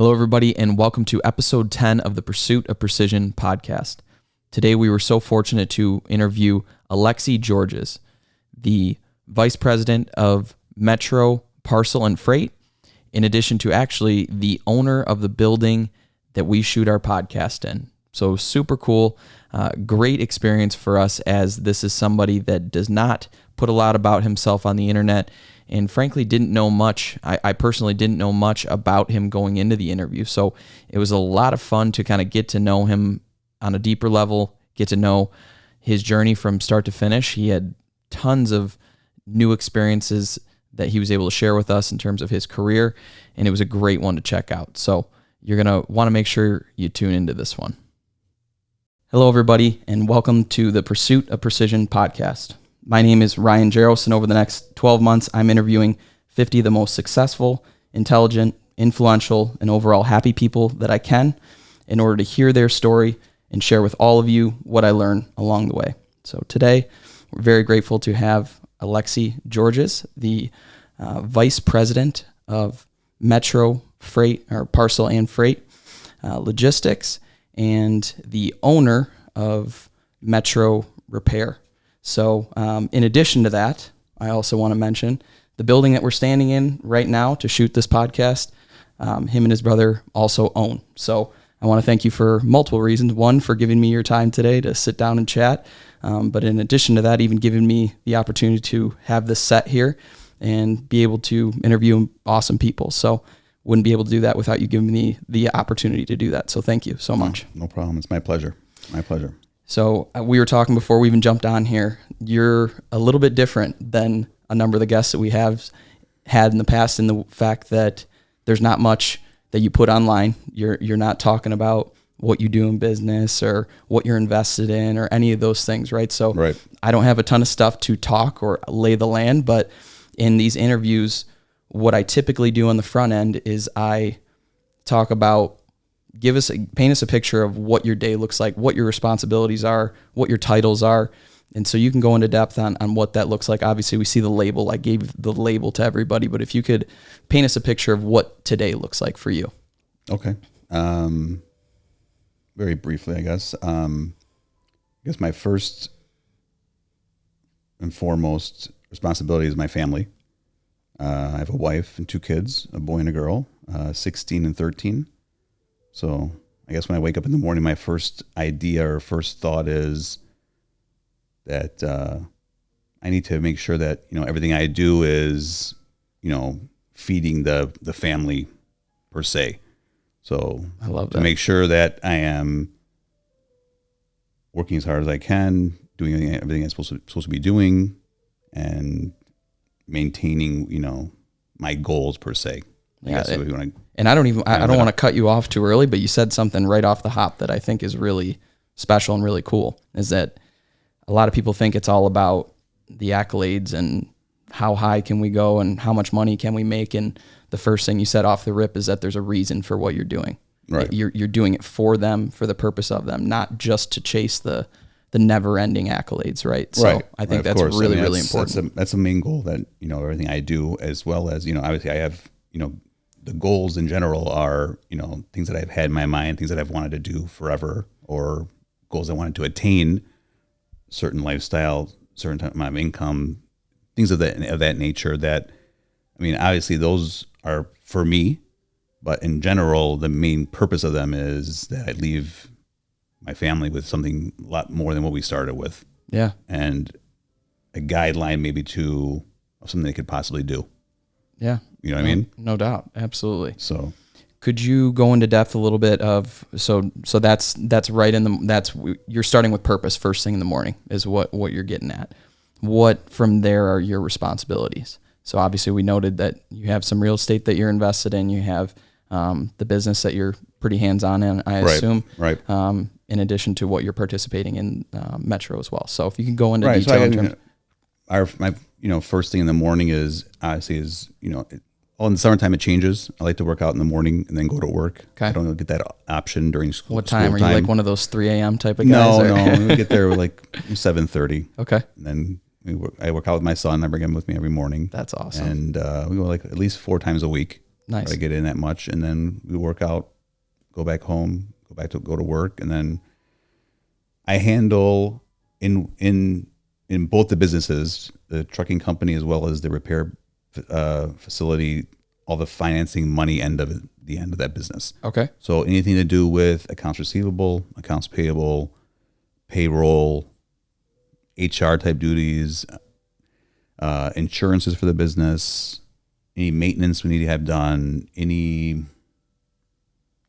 Hello, everybody, and welcome to episode 10 of the Pursuit of Precision podcast. Today, we were so fortunate to interview Alexi Georges, the Vice President of Metro Parcel and Freight, in addition to actually the owner of the building that we shoot our podcast in. So super cool, great experience for us, as this is somebody that does not put a lot about himself on the internet, and frankly didn't know much. I personally didn't know much about him going into the interview. So it was a lot of fun to kind of get to know him on a deeper level, get to know his journey from start to finish. He had tons of new experiences that he was able to share with us in terms of his career, and it was a great one to check out. So you're going to want to make sure you tune into this one. Hello, everybody, and welcome to the Pursuit of Precision podcast. My name is Ryan Georges, and over the next 12 months, I'm interviewing 50 of the most successful, intelligent, influential, and overall happy people that I can in order to hear their story and share with all of you what I learn along the way. So today, we're very grateful to have Alexi Georges, the Vice President of Metro Freight, or Parcel and Freight Logistics, and the owner of Metro Repair. So in addition to that, I also want to mention the building that we're standing in right now to shoot this podcast, him and his brother also own. So I want to thank you for multiple reasons. One, for giving me your time today to sit down and chat. But in addition to that, even giving me the opportunity to have this set here and be able to interview awesome people. So wouldn't be able to do that without you giving me the opportunity to do that. So thank you so much. No problem. It's my pleasure. My pleasure. So we were talking before we even jumped on here. You're a little bit different than a number of the guests that we have had in the past, in the fact that there's not much that you put online. You're not talking about what you do in business or what you're invested in or any of those things, right? So right. I don't have a ton of stuff to talk or lay the land, but in these interviews, what I typically do on the front end is I talk about, paint us a picture of what your day looks like, what your responsibilities are, what your titles are. And so you can go into depth on what that looks like. Obviously, we see the label. I gave the label to everybody, but if you could paint us a picture of what today looks like for you. Okay. Very briefly, I guess. My first and foremost responsibility is my family. I have a wife and 2 kids, a boy and a girl, 16 and 13. So I guess when I wake up in the morning, my first idea or first thought is that I need to make sure that, everything I do is, feeding the family per se. So I love that. To make sure that I am working as hard as I can, doing everything I'm supposed to be doing, and maintaining, my goals per se. Yeah, and I don't want to cut you off too early, but you said something right off the hop that I think is really special and really cool, is that a lot of people think it's all about the accolades and how high can we go and how much money can we make. And the first thing you said off the rip is that there's a reason for what you're doing. Right. You're doing it for them, for the purpose of them, not just to chase the never-ending accolades, right? So right. I think that's really, really important. That's a main goal, that, everything I do, as well as, obviously I have, the goals in general are, things that I've had in my mind, things that I've wanted to do forever, or goals I wanted to attain, certain lifestyle, certain amount of income, things of that nature that, obviously those are for me, but in general, the main purpose of them is that I leave my family with something a lot more than what we started with. Yeah. And a guideline maybe of something they could possibly do. Yeah. You know what I mean? No doubt. Absolutely. So could you go into depth a little bit of, so that's right you're starting with purpose first thing in the morning is what you're getting at. What from there are your responsibilities? So obviously we noted that you have some real estate that you're invested in. You have the business that you're pretty hands-on in, I assume. Right. In addition to what you're participating in Metro as well. So if you can go into detail in terms. My first thing in the morning is obviously in the summertime it changes. I like to work out in the morning and then go to work. Okay. I don't get that option during school. What time? Are you like one of those 3 a.m. type of guys? No. We get there like 7:30. Okay. And then I work out with my son. I bring him with me every morning. That's awesome. And we go like at least 4 times a week. Nice. Try to get in that much, and then we work out, go back home, go to work, and then I handle in both the businesses, the trucking company as well as the repair facility, all the financing money end of it, the end of that business. Okay. So anything to do with accounts receivable, accounts payable, payroll, HR type duties, insurances for the business, any maintenance we need to have done, any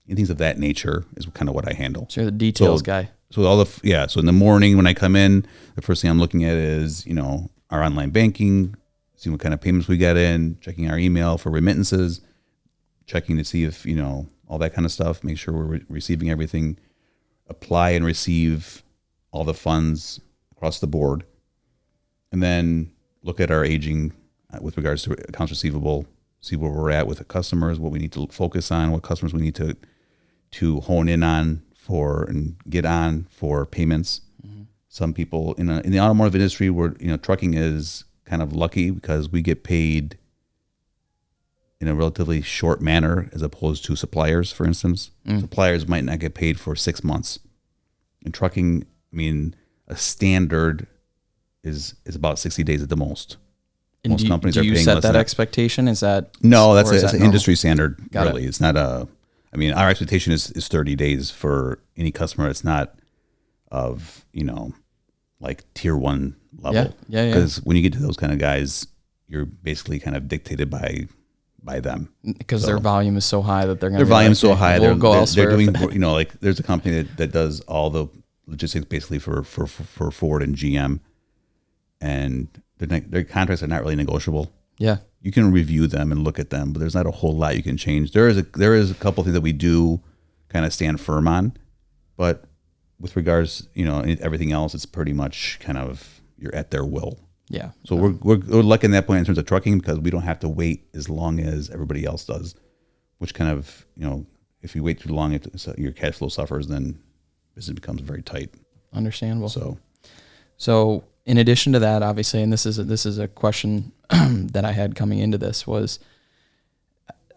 things of that nature is kind of what I handle. So you're the details guy. So so in the morning when I come in, the first thing I'm looking at is, our online banking, seeing what kind of payments we get in, checking our email for remittances, checking to see if, all that kind of stuff, make sure we're receiving everything, apply and receive all the funds across the board, and then look at our aging with regards to accounts receivable, see where we're at with the customers, what we need to focus on, what customers we need to hone in on for and get on for payments. Mm-hmm. Some people in the automotive industry, where trucking is kind of lucky because we get paid in a relatively short manner as opposed to suppliers, for instance. Suppliers might not get paid for 6 months. In trucking, a standard is about 60 days at the most. And most companies do are you paying set less that than expectation? Is that no? That's is that an industry standard. Got really, it's not a. Our expectation is 30 days for any customer. It's not of like tier 1 level. Yeah. Because when you get to those kind of guys, you're basically kind of dictated by them. Because their volume is so high that they're going to their volume is so high. We'll go elsewhere. They're doing like there's a company that does all the logistics basically for Ford and GM, and their contracts are not really negotiable. Yeah. You can review them and look at them, but there's not a whole lot you can change. There is a couple things that we do kind of stand firm on, but with regards, everything else, it's pretty much kind of you're at their will. Yeah. So we're lucky in that point in terms of trucking because we don't have to wait as long as everybody else does, which kind of if you wait too long, your cash flow suffers, then business becomes very tight. Understandable. So in addition to that, obviously, and this is a question that I had coming into this, was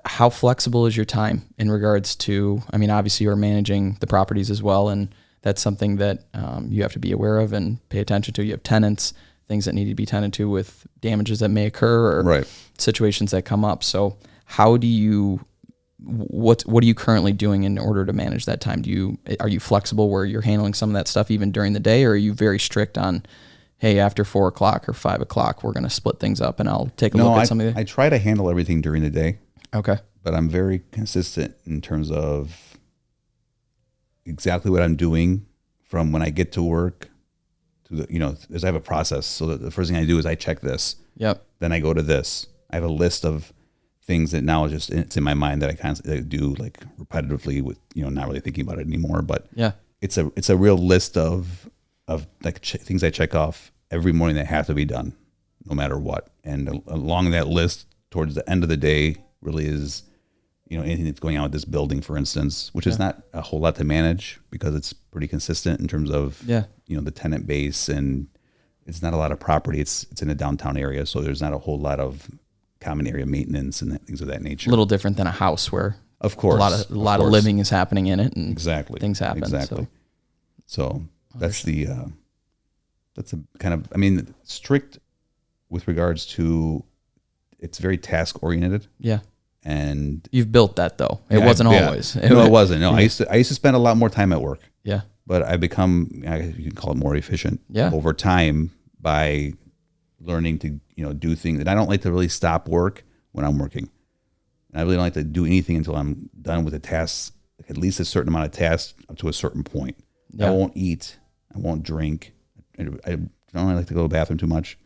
how flexible is your time in regards to, obviously you're managing the properties as well, and that's something that you have to be aware of and pay attention to. You have tenants, things that need to be tended to with damages that may occur or situations that come up. So how do you, what are you currently doing in order to manage that time? Are you flexible where you're handling some of that stuff even during the day, or are you very strict on, hey, after 4 o'clock or 5 o'clock, we're going to split things up and I'll take a look at some of the... I try to handle everything during the day. Okay. But I'm very consistent in terms of exactly what I'm doing from when I get to work to the, as I have a process. So the first thing I do is I check this. Yep. Then I go to this. I have a list of things that now it's in my mind that I constantly do like repetitively with, not really thinking about it anymore, but yeah, it's a real list of like things I check off every morning that have to be done no matter what. And along that list towards the end of the day really is, anything that's going on with this building, for instance, which is not a whole lot to manage because it's pretty consistent in terms of, the tenant base, and it's not a lot of property. It's in a downtown area. So there's not a whole lot of common area maintenance and things of that nature. A little different than a house where, of course, a lot of living is happening in it, and exactly things happen. Exactly. So that's a kind of, strict with regards to, it's very task oriented. Yeah. And you've built that though. It wasn't always. No, it wasn't. No, I used to spend a lot more time at work. Yeah. But I become, you can call it more efficient over time by learning to, do things. And I don't like to really stop work when I'm working. And I really don't like to do anything until I'm done with the tasks, like at least a certain amount of tasks up to a certain point. Yeah. I won't eat. I won't drink. I don't really like to go to the bathroom too much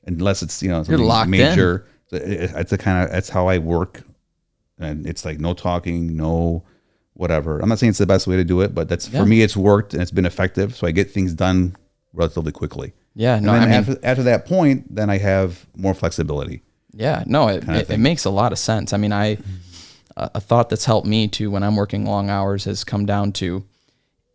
unless it's, something major. That's how I work. And it's like no talking, no whatever. I'm not saying it's the best way to do it, but for me, it's worked and it's been effective. So I get things done relatively quickly. Yeah. No, after that point, then I have more flexibility. Yeah. No, it makes a lot of sense. A thought that's helped me too when I'm working long hours has come down to,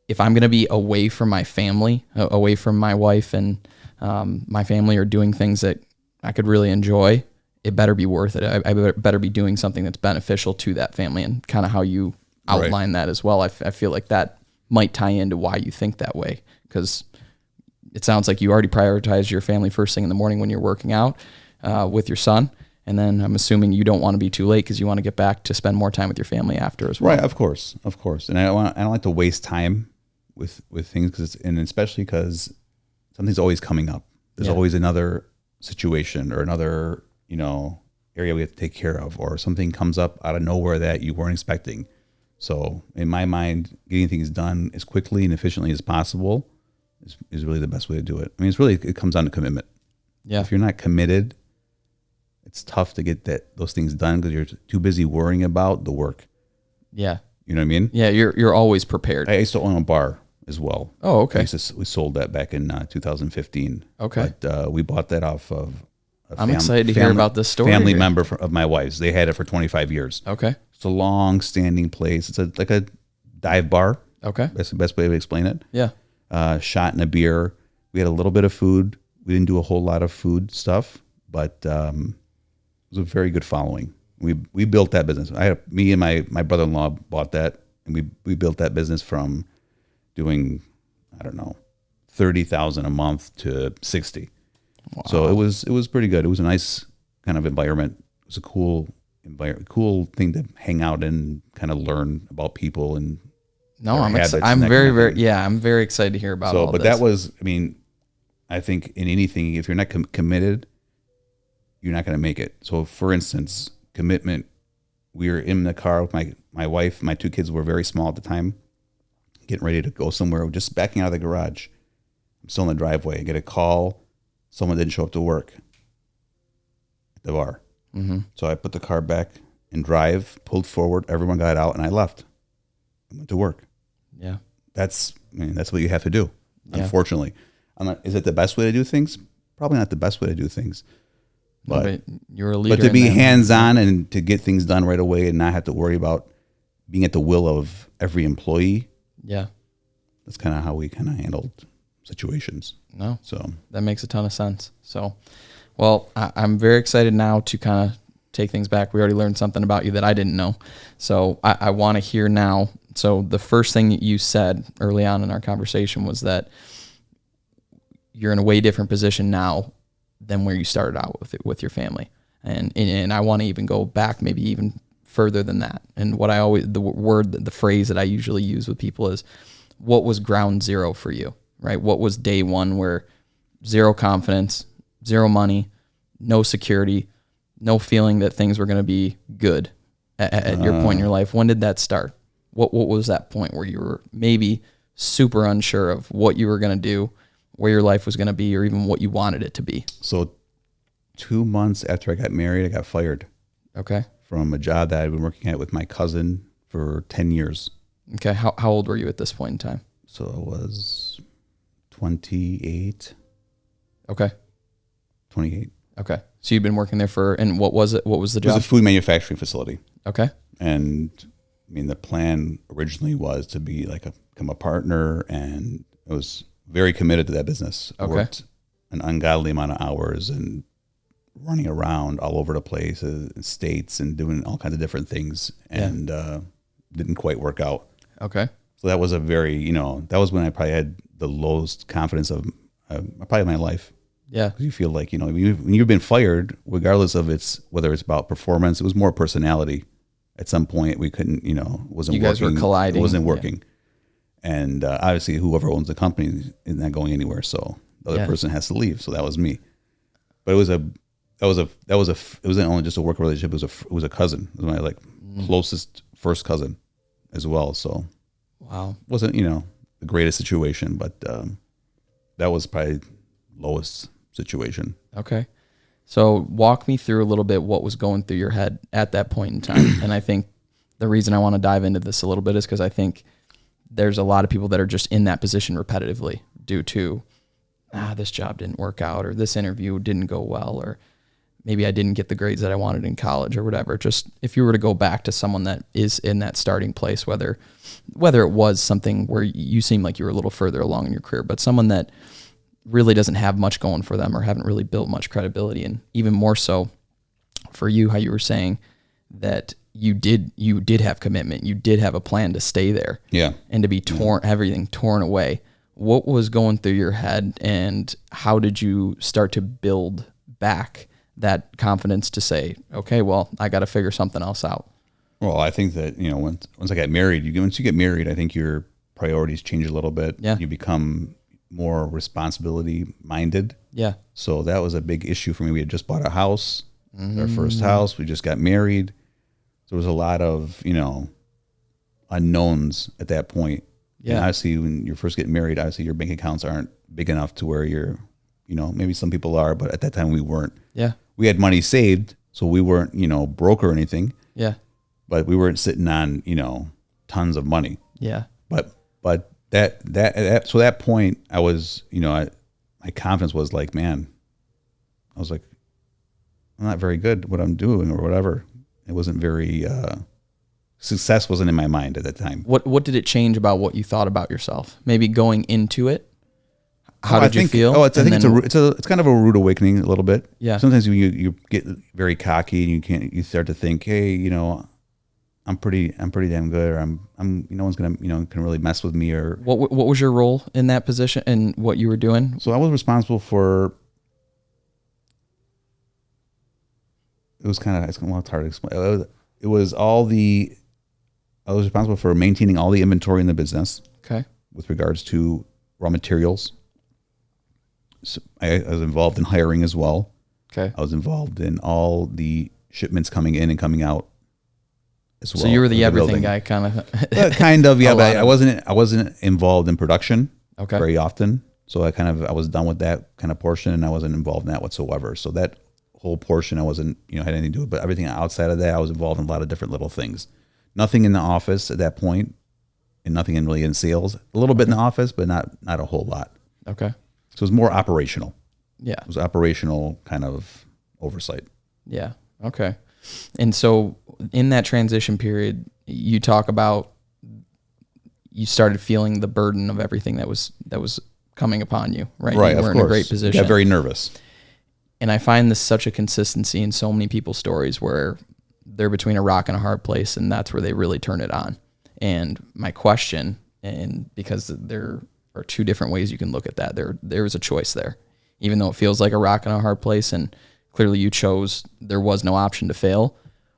if I'm going to be away from my family, away from my wife and my family, or doing things that I could really enjoy, it better be worth it. I better be doing something that's beneficial to that family, and kind of how you outline that as well. I feel like that might tie into why you think that way, because it sounds like you already prioritize your family first thing in the morning when you're working out with your son. And then I'm assuming you don't want to be too late because you want to get back to spend more time with your family after as well. Right. Of course. And I don't like to waste time with things, and especially because something's always coming up. There's always another situation or another, area we have to take care of, or something comes up out of nowhere that you weren't expecting. So in my mind, getting things done as quickly and efficiently as possible is really the best way to do it. I mean, it comes down to commitment. Yeah. If you're not committed, it's tough to get those things done because you're too busy worrying about the work. Yeah. You know what I mean? Yeah, you're always prepared. I used to own a bar as well. Oh, okay. We sold that back in 2015. Okay. But we bought that off of I'm excited to hear about this story. Family member of my wife's. They had it for 25 years. Okay. It's a long-standing place. It's like a dive bar. Okay. That's the best way to explain it. Yeah. Shot and a beer. We had a little bit of food. We didn't do a whole lot of food stuff, but it was a very good following. We built that business. Me and my brother-in-law bought that, and we built that business from doing, I don't know, 30,000 a month to 60. Wow. So it was pretty good. It was a nice kind of environment. It was a cool thing to hang out and kind of learn about people and I'm very excited to hear about all but this. That was, I mean, I think in anything, if you're not committed, you're not going to make it. So for instance, commitment, we were in the car with my wife, my two kids were very small at the time, getting ready to go somewhere. We're just backing out of the garage. I'm still in the driveway. I get a call. Someone didn't show up to work at the bar. Mm-hmm. So I put the car back in drive, pulled forward. Everyone got out and I left. I went to work. Yeah. That's what you have to do. Yeah. Unfortunately. Is it the best way to do things? Probably not the best way to do things. But you're a leader. But to be hands-on and to get things done right away and not have to worry about being at the will of every employee. Yeah. That's kind of how we kind of handled situations. No. So that makes a ton of sense. So, well, I'm very excited now to kind of take things back. We already learned something about you that I didn't know. So I want to hear now. So the first thing you said early on in our conversation was that you're in a way different position now than where you started out with your family. And I want to even go back maybe even further than that. And what the phrase that I usually use with people is, what was ground zero for you, right? What was day one where zero confidence, zero money, no security, no feeling that things were going to be good at your point in your life? When did that start? What was that point where you were maybe super unsure of what you were going to do, where your life was going to be, or even what you wanted it to be? So 2 months after I got married, I got fired. Okay. From a job that I'd been working at with my cousin for 10 years. Okay. How old were you at this point in time? So I was 28. Okay. 28. Okay. So you've been working there and what was it? What was the job? It was a food manufacturing facility. Okay. And I mean, the plan originally was to become a partner, and I was very committed to that business. I worked an ungodly amount of hours and running around all over the place, states, and doing all kinds of different things, and didn't quite work out. Okay. So that was that was when I probably had the lowest confidence of probably my life. Yeah. Because you feel like, when you've been fired, regardless of whether it's about performance, it was more personality. At some point we couldn't, wasn't working. You guys were colliding. It wasn't working. Yeah. And obviously whoever owns the company is not going anywhere. So the other person has to leave. So that was me. But it wasn't only just a work relationship. It was a cousin. It was my closest first cousin as well. So wow. It wasn't, the greatest situation, but that was probably lowest situation. Okay. So walk me through a little bit what was going through your head at that point in time. And I think the reason I want to dive into this a little bit is because I think there's a lot of people that are just in that position repetitively due to, this job didn't work out, or this interview didn't go well, or maybe I didn't get the grades that I wanted in college or whatever. Just if you were to go back to someone that is in that starting place, whether it was something where you seem like you were a little further along in your career, but someone that really doesn't have much going for them or haven't really built much credibility, and even more so for you, how you were saying that you did have commitment. You did have a plan to stay there. Yeah. And to be everything torn away. What was going through your head, and how did you start to build back that confidence to say, okay, well, I got to figure something else out? Well, I think that, once I got married, once you get married, I think your priorities change a little bit. Yeah. You become more responsibility minded. Yeah. So that was a big issue for me. We had just bought a house, our first house. We just got married. There was a lot of, unknowns at that point. Yeah. And obviously, when you're first getting married, obviously your bank accounts aren't big enough to where you're, maybe some people are, but at that time we weren't. Yeah. We had money saved, so we weren't, broke or anything. Yeah. But we weren't sitting on, tons of money. Yeah. But so that point, I was, my confidence was like, man, I was like, I'm not very good at what I'm doing or whatever. It wasn't very, success wasn't in my mind at that time. What did it change about what you thought about yourself? Maybe going into it, how did you feel? I think it's kind of a rude awakening a little bit. Yeah. Sometimes you get very cocky and you start to think, hey, I'm pretty damn good, or I'm no one's gonna can really mess with me. Or what was your role in that position and what you were doing? So I was responsible for. It's hard to explain. It was I was responsible for maintaining all the inventory in the business. Okay. With regards to raw materials. So I was involved in hiring as well. Okay. I was involved in all the shipments coming in and coming out as well. So you were the everything guy, kind of. Kind of, yeah. But I wasn't involved in production very often. So I was done with that kind of portion, and I wasn't involved in that whatsoever. So that whole portion I wasn't, had anything to do with. But everything outside of that, I was involved in a lot of different little things. Nothing in the office at that point, and nothing really in sales. A little bit in the office, but not a whole lot. Okay. So it was more operational. Yeah. It was operational kind of oversight. Yeah. Okay. And so in that transition period, you talk about you started feeling the burden of everything that was coming upon you, right? Right. You were in a great position. I got very nervous. And I find this such a consistency in so many people's stories where they're between a rock and a hard place, and that's where they really turn it on. And my question, and because there are two different ways you can look at that, there is a choice there. Even though it feels like a rock and a hard place, and clearly you chose, there was no option to fail.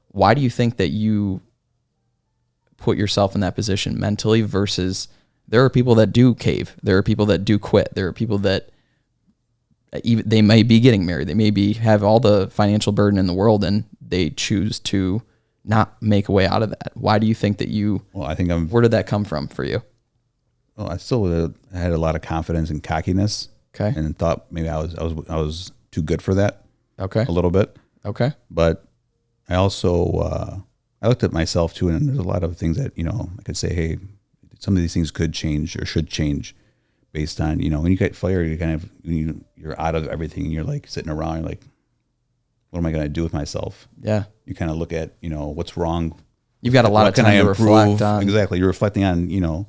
Why do you think that you put yourself in that position mentally versus there are people that do cave. There are people that do quit. There are people that even they may be getting married. They may have all the financial burden in the world, and they choose to not make a way out of that. Why do you think that you? Well, I think where did that come from for you? Well, I still had a lot of confidence and cockiness. Okay. And thought maybe I was too good for that. Okay. A little bit. Okay. But I also I looked at myself too, and there's a lot of things that I could say, hey, some of these things could change or should change based on when you get fired, you kind of you're out of everything, and you're like sitting around, you're like, what am I going to do with myself? Yeah. You kind of look at what's wrong. You've got a lot of time to reflect on. Exactly. You're reflecting on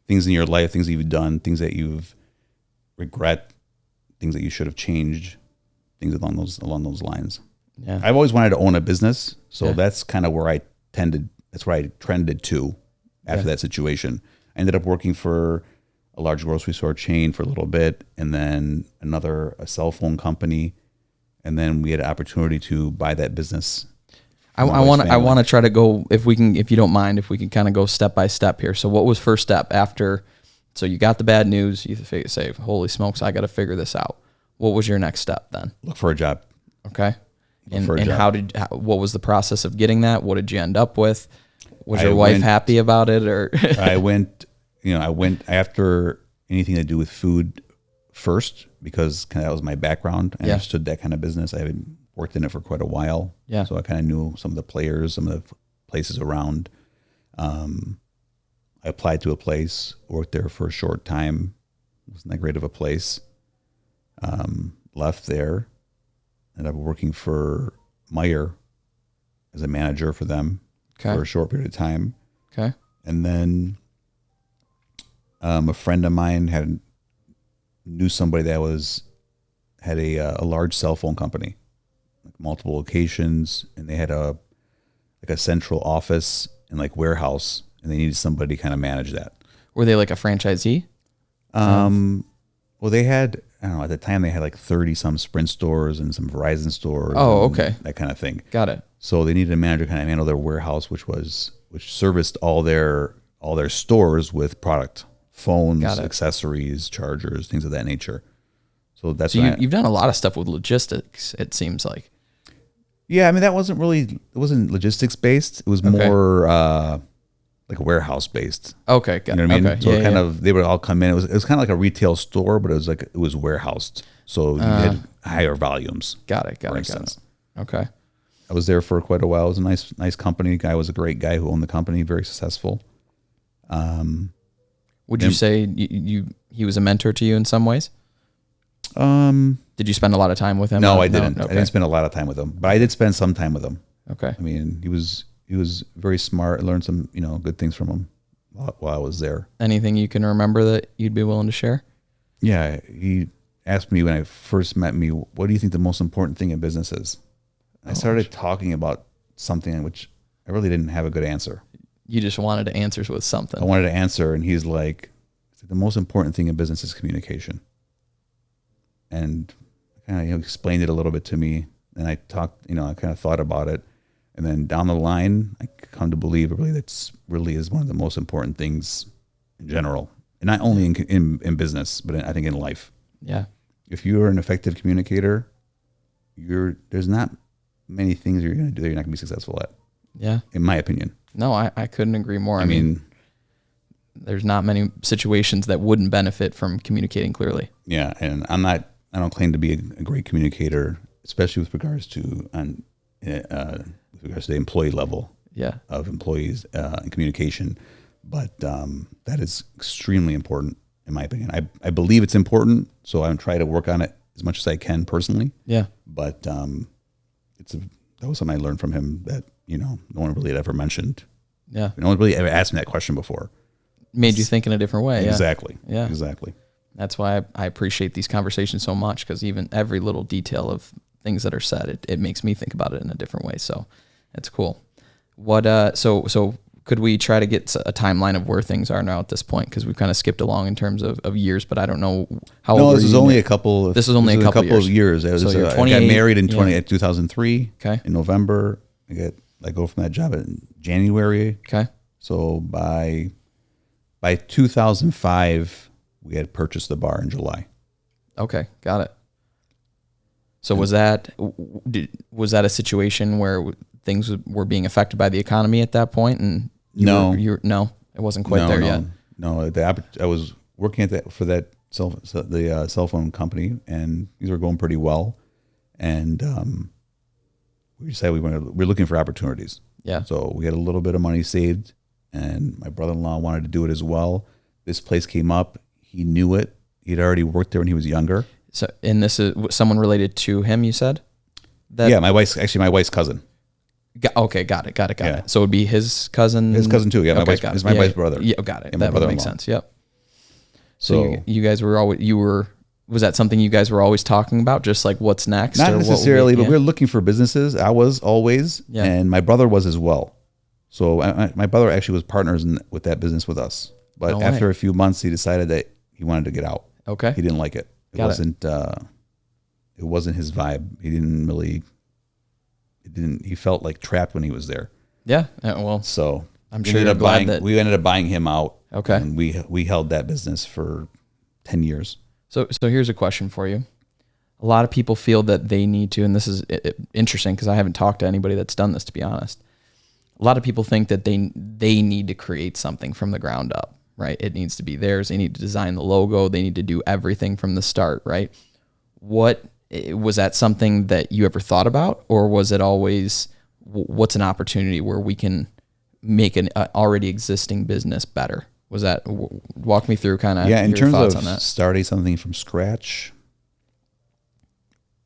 things in your life, things that you've done, things that you've regret, things that you should have changed, things along those lines. Yeah. I've always wanted to own a business, so that's kind of where I trended to after that situation. I ended up working for a large grocery store chain for a little bit, and then a cell phone company, and then we had an opportunity to buy that business. I want to try to go, if you don't mind, if we can kind of go step by step here. So what was first step after? So you got the bad news. You say, holy smokes, I got to figure this out. What was your next step then? Look for a job. Okay. And what was the process of getting that? What did you end up with? Was your wife happy about it, or? I went after anything to do with food first, because that was my background. I understood that kind of business. I had worked in it for quite a while. Yeah. So I kind of knew some of the players, some of the places around. I applied to a place, worked there for a short time. It wasn't that great of a place. Left there. Ended up working for Meyer as a manager for them for a short period of time. Okay. And then a friend of mine knew somebody that had a large cell phone company. like multiple locations, and they had a central office and like warehouse, and they needed somebody to kind of manage that. Were they like a franchisee? Well, they had, I don't know, at the time they had like 30 some Sprint stores and some Verizon stores. Oh, and okay. that kind of thing. Got it. So they needed a manager to kind of handle their warehouse, which serviced all their stores with product, phones, accessories, chargers, things of that nature. So that's you've done a lot of stuff with logistics, it seems like. Yeah, I mean, it wasn't logistics based. It was more like warehouse based. Okay, got it. You know what I mean? Okay. So they would all come in. It was kind of like a retail store, but it was warehoused. So you had higher volumes. Got it. Okay. I was there for quite a while. It was a nice company. The guy was a great guy who owned the company, very successful. Would you say he was a mentor to you in some ways? Did you spend a lot of time with him? No, I didn't. Okay. I didn't spend a lot of time with him, but I did spend some time with him. Okay. I mean, he was very smart. I learned some, good things from him while I was there. Anything you can remember that you'd be willing to share? Yeah. He asked me when I first met me, what do you think the most important thing in business is? I started talking about something in which I really didn't have a good answer. You just wanted to answer with something. I wanted to answer, and he's like, the most important thing in business is communication. And kind of explained it a little bit to me, and I talked, I kind of thought about it, and then down the line, I come to believe that's really is one of the most important things in general, and not only in business, but I think in life. Yeah. If you are an effective communicator, there's not many things you're going to do that you're not going to be successful at. Yeah. In my opinion. No, I couldn't agree more. I mean, there's not many situations that wouldn't benefit from communicating clearly. Yeah, and I don't claim to be a great communicator, especially with regards to the employee level. Yeah. Of employees and communication, but that is extremely important in my opinion. I believe it's important, so I'm trying to work on it as much as I can personally. Yeah. But that was something I learned from him that no one really had ever mentioned. Yeah. No one really ever asked me that question before. Made you think in a different way. Exactly. Yeah. Exactly. That's why I appreciate these conversations so much, because even every little detail of things that are said, it makes me think about it in a different way. So that's cool. What so could we try to get a timeline of where things are now at this point? Because we've kind of skipped along in terms of years, but I don't know how. No, this is only a couple. This is only a couple of years. So I got married in 2003. Okay. In November, I go from that job in January. Okay. So by 2005, we had purchased the bar in July. Okay, got it. So was that a situation where things were being affected by the economy at that point? And no, it wasn't quite there yet. No, I was working for the cell phone company, and these were going pretty well. And we decided we're looking for opportunities. Yeah. So we had a little bit of money saved, and my brother-in-law wanted to do it as well. This place came up. He knew it. He'd already worked there when he was younger. So, and this is someone related to him, you said? Yeah, my wife's cousin. Okay, got it. So it would be his cousin? His cousin too, yeah. My wife's brother. Yeah, got it. Yeah, that would make sense, yep. So you guys were was that something you guys were always talking about, just like what's next? Not necessarily, but we were looking for businesses. I was always, and my brother was as well. So my brother actually was partners with that business with us. But after a few months, he decided that he wanted to get out. Okay. He didn't like it. It wasn't his vibe. He felt like trapped when he was there. Yeah. Well, so I'm sure you're glad that we ended up buying him out. Okay. And we held that business for 10 years. So here's a question for you. A lot of people feel that they need to, and this is interesting because I haven't talked to anybody that's done this, to be honest. A lot of people think that they need to create something from the ground up, right? It needs to be theirs. They need to design the logo. They need to do everything from the start, right? Was that something that you ever thought about, or was it always, what's an opportunity where we can make an already existing business better? Was that, walk me through kind of in your terms thoughts of on that. Starting something from scratch?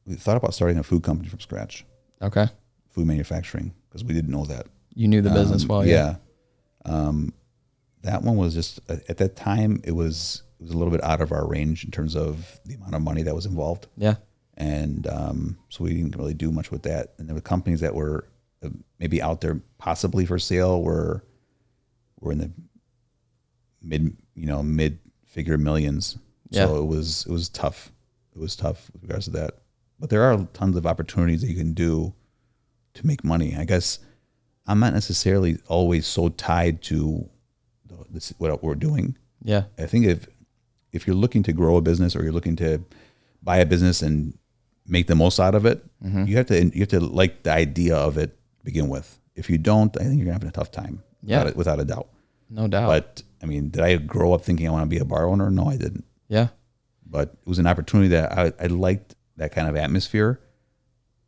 We thought about starting a food company from scratch. Okay. Food manufacturing, because we didn't know that. You knew the business well, yeah. That one was just, at that time, it was a little bit out of our range in terms of the amount of money that was involved. Yeah. And so we didn't really do much with that. And there were companies that were maybe out there possibly for sale were in the mid figure millions. So it was tough. It was tough with regards to that. But there are tons of opportunities that you can do to make money. I guess I'm not necessarily always so tied to what we're doing. Yeah. I think if you're looking to grow a business or you're looking to buy a business and make the most out of it, you have to like the idea of it to begin with. If you don't, I think you're gonna have a tough time. Yeah. Without a doubt. No doubt. But I mean, did I grow up thinking I want to be a bar owner? No, I didn't. Yeah. But it was an opportunity that I liked that kind of atmosphere,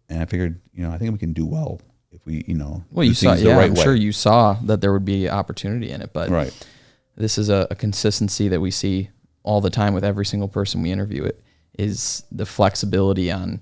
and I figured, I think we can do well if we, well, you saw, I'm sure you saw that there would be opportunity in it, but right. This is a consistency that we see all the time with every single person we interview. It is the flexibility on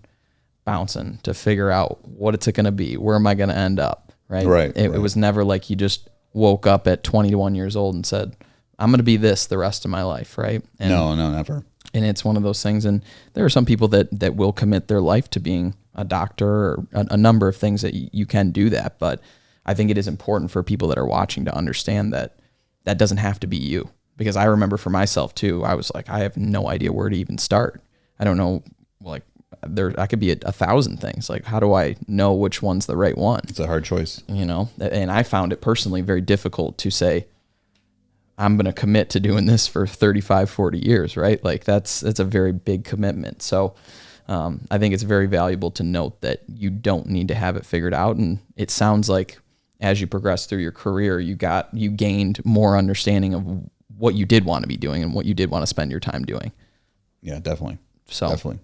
bouncing to figure out what it's going to be. Where am I going to end up? Right. Right. It was never like you just woke up at 21 years old and said, I'm going to be this the rest of my life. Right. And, no, never. And it's one of those things. And there are some people that will commit their life to being a doctor or a number of things that you can do that. But I think it is important for people that are watching to understand that that doesn't have to be you. Because I remember for myself too, I was like, I have no idea where to even start. I don't know, like I could be 1,000 things. Like, how do I know which one's the right one? It's a hard choice. And I found it personally very difficult to say, I'm going to commit to doing this for 35, 40 years, right? Like that's a very big commitment. So I think it's very valuable to note that you don't need to have it figured out. And it sounds like as you progress through your career, you gained more understanding of what you did want to be doing and what you did want to spend your time doing. Yeah, definitely. So definitely.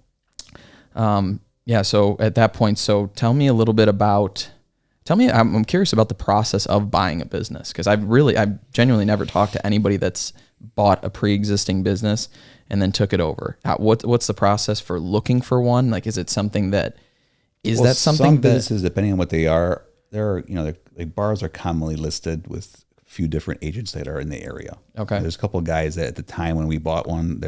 So at that point, so tell me a little bit about. I'm curious about the process of buying a business, because I've genuinely never talked to anybody that's bought a pre-existing business and then took it over. What's the process for looking for one? Like, is it something that some businesses, depending on what they are, like bars are commonly listed with a few different agents that are in the area. Okay. There's a couple of guys that at the time when we bought one,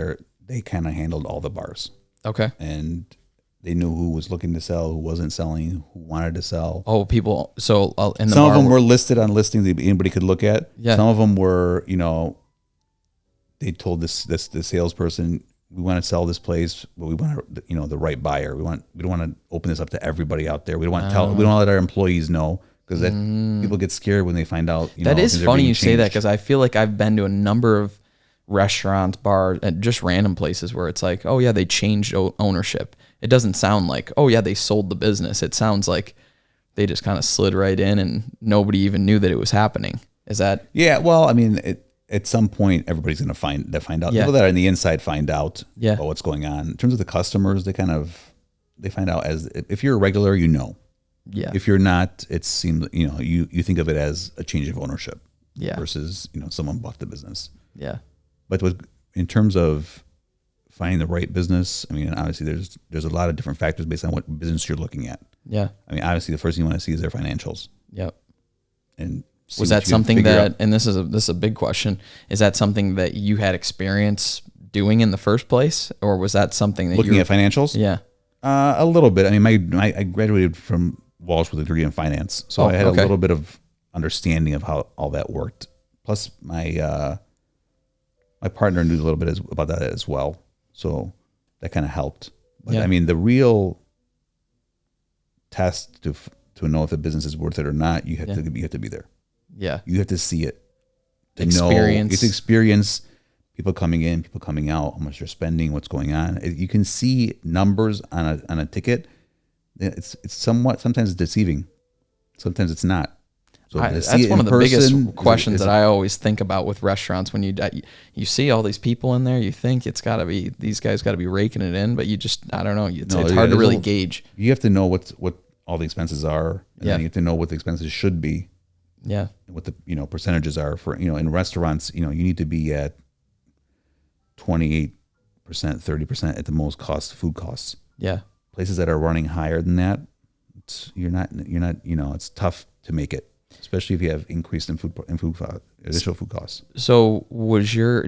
they kind of handled all the bars. Okay. And they knew who was looking to sell, who wasn't selling, who wanted to sell. Oh, people. So in the some bar of them were listed on listings that anybody could look at. Yeah. Some of them were, they told the salesperson, we want to sell this place, but we want the right buyer. We don't want to open this up to everybody out there. We don't want to we don't want to let our employees know, because people get scared when they find out. That is funny you say that, because I feel like I've been to a number of restaurants, bars, and just random places where it's like, oh yeah, they changed ownership. It doesn't sound like, oh yeah, they sold the business. It sounds like they just kind of slid right in and nobody even knew that it was happening. Is that? Yeah. Well, I mean, at some point, everybody's going to find out. Yeah. People that are on the inside find out Yeah. about what's going on. In terms of the customers, they find out as, if you're a regular, Yeah. If you're not, it seems, you think of it as a change of ownership. Yeah. Versus, someone bought the business. Yeah. But in terms of finding the right business, I mean, obviously there's a lot of different factors based on what business you're looking at. Yeah. I mean, obviously the first thing you want to see is their financials. Yep. And was that something that, and this is a big question, is that something that you had experience doing in the first place, or was that something that looking at financials? Yeah. A little bit. I mean, I graduated from Walsh with a degree in finance, so I had a little bit of understanding of how all that worked. Plus, my partner knew a little bit about that as well, so that kind of helped. But I mean, the real test to know if a business is worth it or not, you have to be there. Yeah, you have to see it. To experience. Know, it's experience. People coming in, people coming out, how much they're spending, what's going on. You can see numbers on a ticket. It's sometimes it's deceiving. Sometimes it's not. So that's one of the biggest questions that I always think about with restaurants. When you see all these people in there, you think these guys got to be raking it in, but you just, I don't know. It's hard to really gauge. You have to know what all the expenses are, and then you have to know what the expenses should be. Yeah. And what the percentages are for in restaurants. You need to be at 28%, 30% at the most food costs. Yeah. Places that are running higher than that, you're not, it's tough to make it, especially if you have increased in additional food costs. So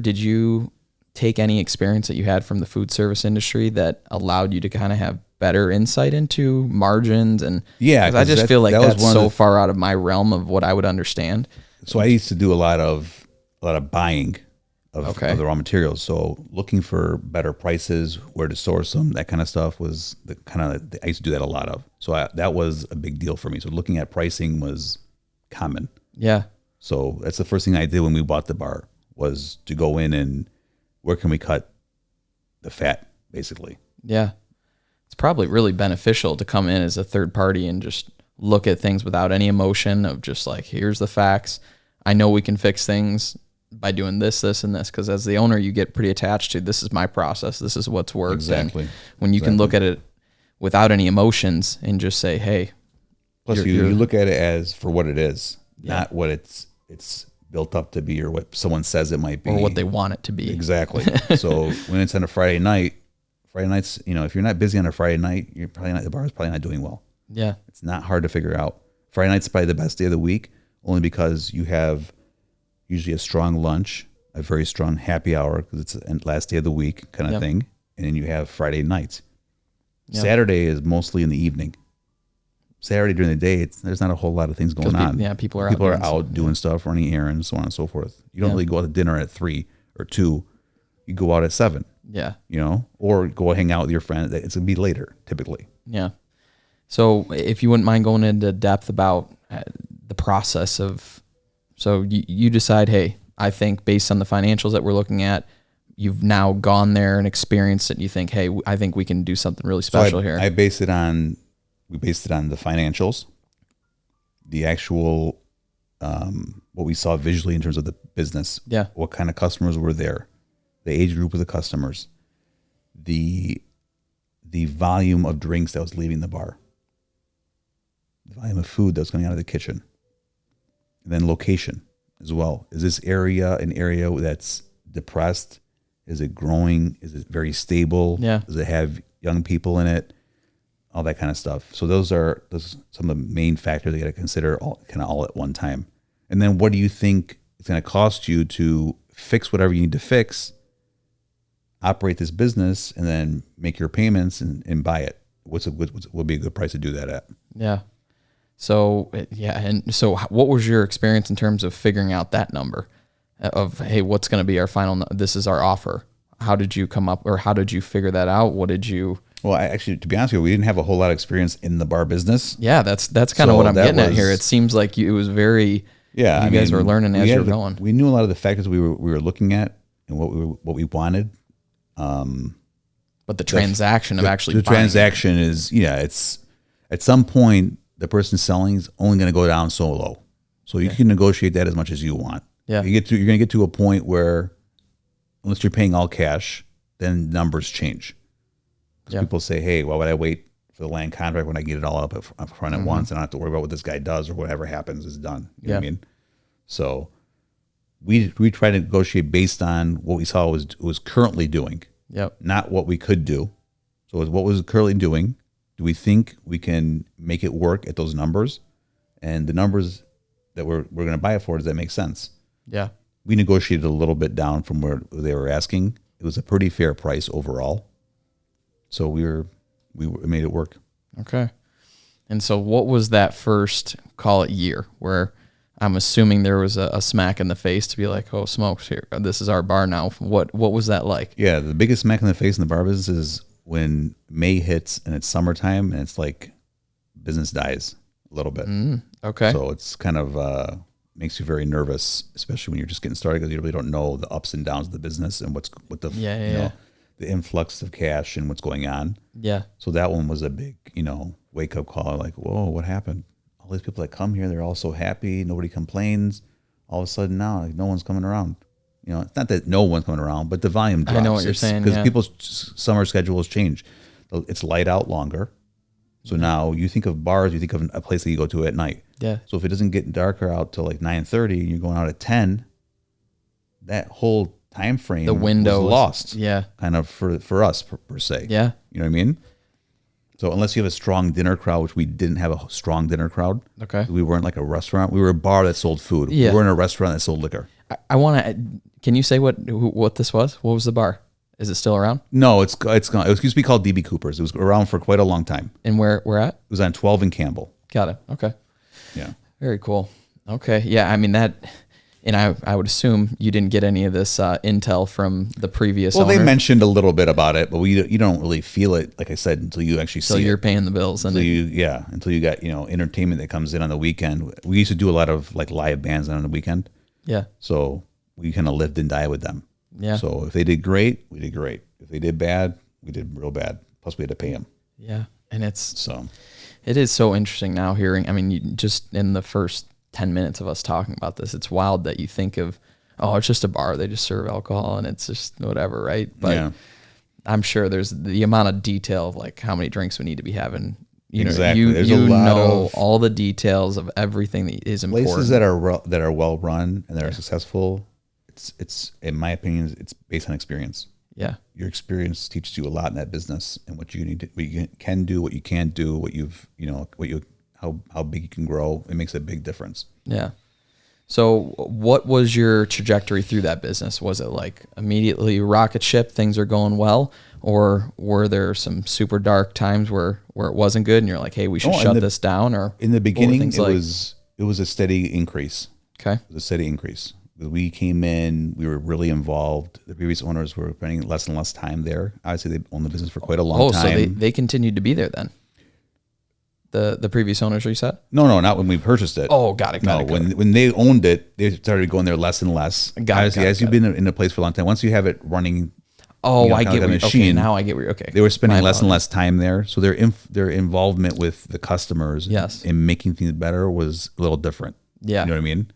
did you take any experience that you had from the food service industry that allowed you to kind of have better insight into margins and Yeah, 'cause I just feel like that was that's one of so the- far out of my realm of what I would understand. So I used to do a lot of buying of Okay. of the raw materials. So looking for better prices, where to source them, that kind of stuff was the kind of I used to do that a lot of. So that was a big deal for me. So looking at pricing was common. Yeah. So that's the first thing I did when we bought the bar, was to go in and where can we cut the fat, basically. Yeah. It's probably really beneficial to come in as a third party and just look at things without any emotion of just like, here's the facts. I know we can fix things by doing this, this, and this. Because as the owner, you get pretty attached to, this is my process. This is what's worked. Exactly. And when you can look at it without any emotions and just say, hey. Plus, you look at it as for what it is, Yeah. not what it's built up to be or what someone says it might be. Or what they want it to be. Exactly. So when it's on a Friday nights, if you're not busy on a Friday night, the bar is probably not doing well. Yeah. It's not hard to figure out. Friday night's probably the best day of the week, only because you have usually a strong lunch, a very strong happy hour because it's the last day of the week kind of Yep. thing, and then you have Friday nights. Yep. Saturday is mostly in the evening. Saturday during the day, there's not a whole lot of things going on. People are out doing stuff, running errands, so on and so forth. You don't Yeah. really go out to dinner at 3 or 2. You go out at 7. Yeah. Or go hang out with your friend. It's gonna be later typically. Yeah. So if you wouldn't mind going into depth about the process of, so you decide, hey, I think based on the financials that we're looking at, you've now gone there and experienced it. And you think, hey, I think we can do something really special here. We based it on the financials, the actual, what we saw visually in terms of the business. Yeah. What kind of customers were there, the age group of the customers, the volume of drinks that was leaving the bar, the volume of food that was coming out of the kitchen, and then location as well. Is this area an area that's depressed? Is it growing? Is it very stable? Yeah. Does it have young people in it? All that kind of stuff. So those are some of the main factors you got to consider all at one time. And then what do you think it's going to cost you to fix whatever you need to fix, operate this business, and then make your payments and buy it? What would be a good price to do that at? Yeah. So, yeah. And so what was your experience in terms of figuring out that number of, hey, what's going to be our final, this is our offer. How did you come up, or how did you figure that out? What did you... Well, actually, to be honest with you, we didn't have a whole lot of experience in the bar business. Yeah, that's kind of what I'm getting at here. It seems like it was very, you guys were learning as you were going. We knew a lot of the factors we were looking at and what we wanted. But the transaction of actually the buying transaction is, it's at some point the person selling is only going to go down so low. So you can negotiate that as much as you want. Yeah. You're going to get to a point where, unless you're paying all cash, then numbers change. Yeah. People say, hey, why would I wait for the land contract when I get it all up front at once and I don't have to worry about what this guy does, or whatever happens is done. You know what I mean? So we try to negotiate based on what we saw was currently doing, not what we could do. So what was currently doing? Do we think we can make it work at those numbers? And the numbers that we're going to buy it for, does that make sense? Yeah. We negotiated a little bit down from where they were asking. It was a pretty fair price overall. So we made it work. Okay. And so what was that first, call it, year, where I'm assuming there was a smack in the face to be like, oh, smokes, here, this is our bar now. What was that like? Yeah, the biggest smack in the face in the bar business is when May hits and it's summertime and it's like business dies a little bit. Okay. So it's kind of makes you very nervous, especially when you're just getting started, because you really don't know the ups and downs of the business and what the the influx of cash and what's going on. Yeah. So that one was a big, wake up call. Like, whoa, what happened? All these people that come here, they're all so happy. Nobody complains. All of a sudden now, no one's coming around. It's not that no one's coming around, but the volume drops. I know what you're saying. Because people's summer schedules change. It's light out longer. So now you think of bars, you think of a place that you go to at night. Yeah. So if it doesn't get darker out till like 9:30 and you're going out at 10, that whole time frame, the window was lost. Yeah. Kind of for us per se. Yeah. You know what I mean? So unless you have a strong dinner crowd, which we didn't have a strong dinner crowd. Okay. We weren't like a restaurant. We were a bar that sold food. Yeah. We weren't a restaurant that sold liquor. I want to, can you say what this was? What was the bar? Is it still around? No, it's gone. It used to be called DB Cooper's. It was around for quite a long time. And where at? It was on 12 and Campbell. Got it. Okay. Yeah. Very cool. Okay. Yeah. I mean that, and I would assume you didn't get any of this intel from the previous owner. They mentioned a little bit about it, but you don't really feel it, like I said, until you actually see it. So you're paying the bills. Until you got, entertainment that comes in on the weekend. We used to do a lot of like live bands on the weekend. Yeah. So we kind of lived and died with them. Yeah. So if they did great, we did great. If they did bad, we did real bad. Plus we had to pay them. Yeah. And it is so interesting now hearing, I mean, just in the first 10 minutes of us talking about this, it's wild that you think of, oh, it's just a bar. They just serve alcohol and it's just whatever. Right. But yeah. I'm sure there's the amount of detail of like how many drinks we need to be having. Exactly. There's a lot of all the details of everything that is important. Places that are well run and that are successful. It's in my opinion, it's based on experience. Yeah. Your experience teaches you a lot in that business and what you need to, what you can do, what you can't do, how big you can grow. It makes a big difference. Yeah. So what was your trajectory through that business? Was it like immediately rocket ship, things are going well? Or were there some super dark times where it wasn't good and you're like, hey, we should shut this down? Or in the beginning, it was a steady increase. Okay. It was a steady increase. We came in, we were really involved. The previous owners were spending less and less time there. Obviously, they owned the business for quite a long time. So they continued to be there then? The previous owners, you said? No, not when we purchased it. Oh, got it. When they owned it, they started going there less and less. As you've been in a place for a long time, once you have it running, I get what machine. Okay, now I get where you're okay. They were spending less and less time there, so their involvement with the customers, in making things better was a little different. Yeah, you know what I mean.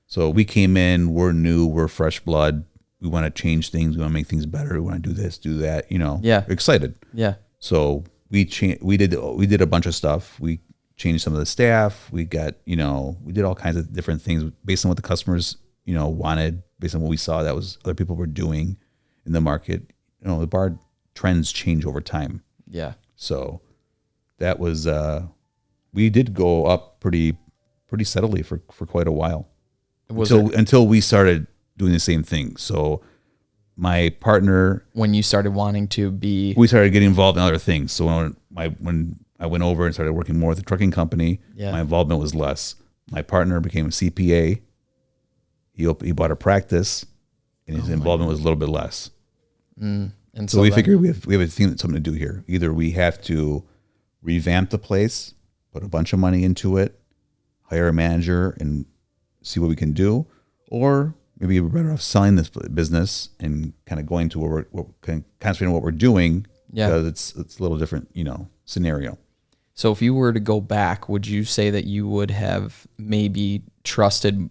So we came in, we're new, we're fresh blood. We want to change things. We want to make things better. We want to do this, do that. We're excited. Yeah. So we did a bunch of stuff. We changed some of the staff. We got, we did all kinds of different things based on what the customers, wanted, based on what we saw that was other people were doing in the market. The bar trends change over time. Yeah. So that was, we did go up pretty steadily for quite a while. Until we started doing the same thing. So my partner, when you started wanting to be, we started getting involved in other things. So when I went over and started working more with the trucking company, my involvement was less. My partner became a CPA. He bought a practice, and his involvement was a little bit less. And so we figured we have something to do here. Either we have to revamp the place, put a bunch of money into it, hire a manager, and see what we can do, or maybe we're better off selling this business and kind of going to where we're concentrating on what we're doing, because it's a little different, scenario. So if you were to go back, would you say that you would have maybe trusted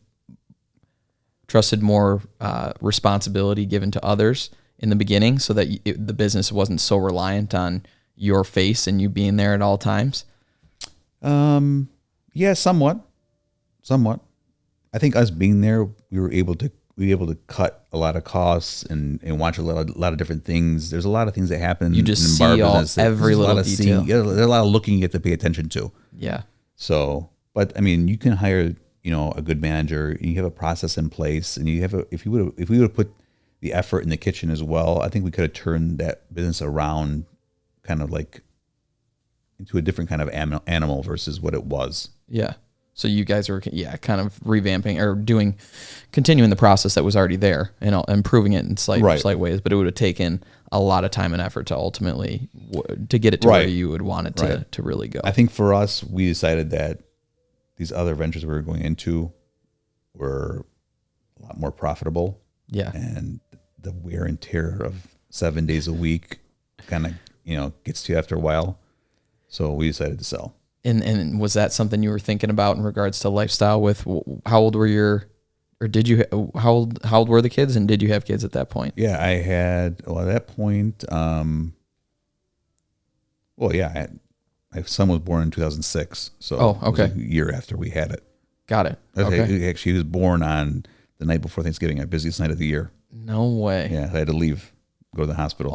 more responsibility given to others in the beginning, so that the business wasn't so reliant on your face and you being there at all times? Yeah, somewhat. I think us being there, we were able to cut a lot of costs and watch a lot of different things. There's a lot of things that happen. You just in see bar business. Every little detail. There's a lot of looking you have to pay attention to. Yeah. So, but I mean, you can hire a good manager. You have a process in place, and you have if we would have put the effort in the kitchen as well, I think we could have turned that business around, kind of like into a different kind of animal versus what it was. Yeah. So you guys were, kind of revamping or continuing the process that was already there and improving it in slight ways, but it would have taken a lot of time and effort to ultimately to get it to where you would want it to really go. I think for us, we decided that these other ventures we were going into were a lot more profitable. Yeah. And the wear and tear of 7 days a week kind of, gets to you after a while. So we decided to sell. And was that something you were thinking about in regards to lifestyle? With how old were how old were the kids, and did you have kids at that point? Yeah, I had. Well, at that point, my son was born in 2006. So it was a year after we had it. Got it. Okay. Actually, he was born on the night before Thanksgiving, our busiest night of the year. No way. Yeah, I had to leave, go to the hospital.